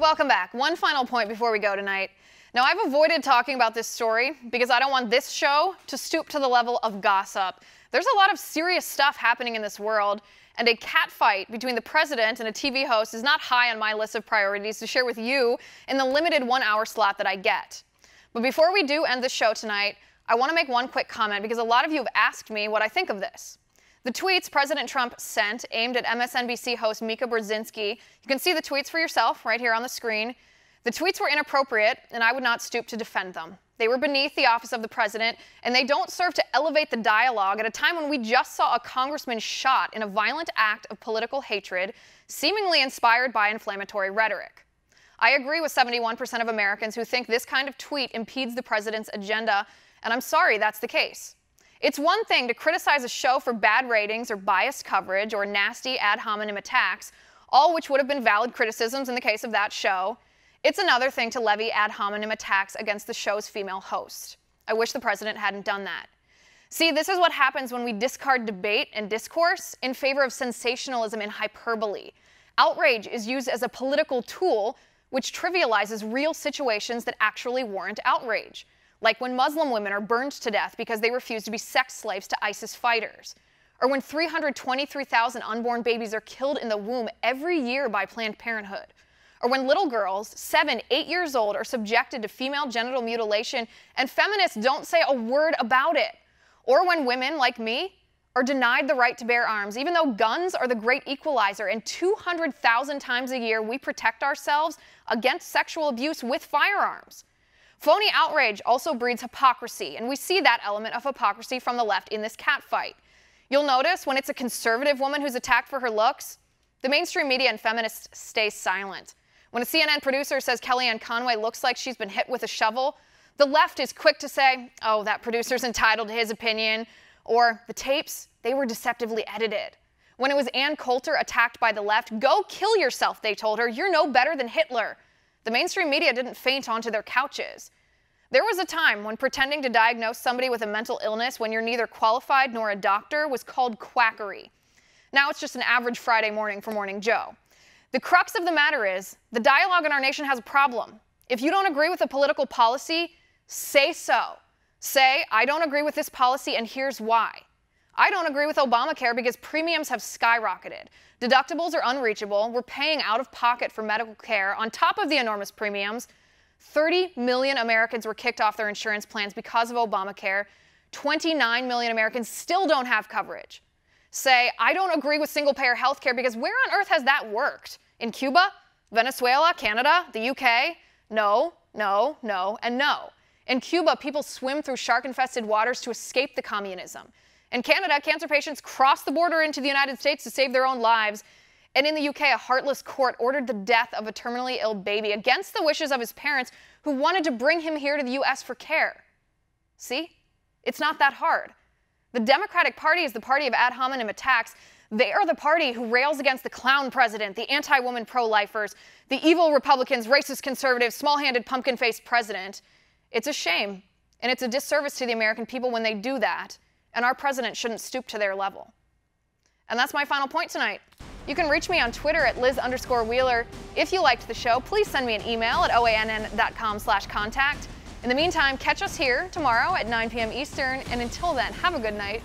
Welcome back. One final point before we go tonight. Now, I've avoided talking about this story because I don't want this show to stoop to the level of gossip. There's a lot of serious stuff happening in this world, and a catfight between the president and a TV host is not high on my list of priorities to share with you in the limited 1-hour slot that I get. But before we do end the show tonight, I want to make one quick comment because a lot of you have asked me what I think of this. The tweets President Trump sent aimed at MSNBC host Mika Brzezinski, you can see the tweets for yourself right here on the screen. The tweets were inappropriate, and I would not stoop to defend them. They were beneath the office of the president, and they don't serve to elevate the dialogue at a time when we just saw a congressman shot in a violent act of political hatred, seemingly inspired by inflammatory rhetoric. I agree with 71% of Americans who think this kind of tweet impedes the president's agenda, and I'm sorry that's the case. It's one thing to criticize a show for bad ratings or biased coverage or nasty ad hominem attacks, all which would have been valid criticisms in the case of that show. It's another thing to levy ad hominem attacks against the show's female host. I wish the president hadn't done that. See, this is what happens when we discard debate and discourse in favor of sensationalism and hyperbole. Outrage is used as a political tool which trivializes real situations that actually warrant outrage, like when Muslim women are burned to death because they refuse to be sex slaves to ISIS fighters, or when 323,000 unborn babies are killed in the womb every year by Planned Parenthood, or when little girls, 7, 8 years old, are subjected to female genital mutilation and feminists don't say a word about it, or when women, like me, are denied the right to bear arms, even though guns are the great equalizer and 200,000 times a year we protect ourselves against sexual abuse with firearms. Phony outrage also breeds hypocrisy, and we see that element of hypocrisy from the left in this catfight. You'll notice when it's a conservative woman who's attacked for her looks, the mainstream media and feminists stay silent. When a CNN producer says Kellyanne Conway looks like she's been hit with a shovel, the left is quick to say, oh, that producer's entitled to his opinion, or the tapes, they were deceptively edited. When it was Ann Coulter attacked by the left, go kill yourself, they told her, you're no better than Hitler. The mainstream media didn't faint onto their couches. There was a time when pretending to diagnose somebody with a mental illness when you're neither qualified nor a doctor was called quackery. Now it's just an average Friday morning for Morning Joe. The crux of the matter is, the dialogue in our nation has a problem. If you don't agree with a political policy, say so. Say, I don't agree with this policy and here's why. I don't agree with Obamacare because premiums have skyrocketed. Deductibles are unreachable. We're paying out of pocket for medical care on top of the enormous premiums. 30 million Americans were kicked off their insurance plans because of Obamacare. 29 million Americans still don't have coverage. Say, I don't agree with single-payer health care because where on earth has that worked? In Cuba, Venezuela, Canada, the UK? No, no, no, and no. In Cuba, people swim through shark-infested waters to escape the communism. In Canada, cancer patients cross the border into the United States to save their own lives. And in the UK, a heartless court ordered the death of a terminally ill baby against the wishes of his parents who wanted to bring him here to the US for care. See? It's not that hard. The Democratic Party is the party of ad hominem attacks. They are the party who rails against the clown president, the anti-woman pro-lifers, the evil Republicans, racist conservatives, small-handed pumpkin-faced president. It's a shame, and it's a disservice to the American people when they do that, and our president shouldn't stoop to their level. And that's my final point tonight. You can reach me on Twitter at Liz_Wheeler. If you liked the show, please send me an email at oann.com/contact. In the meantime, catch us here tomorrow at 9 p.m. Eastern, and until then, have a good night.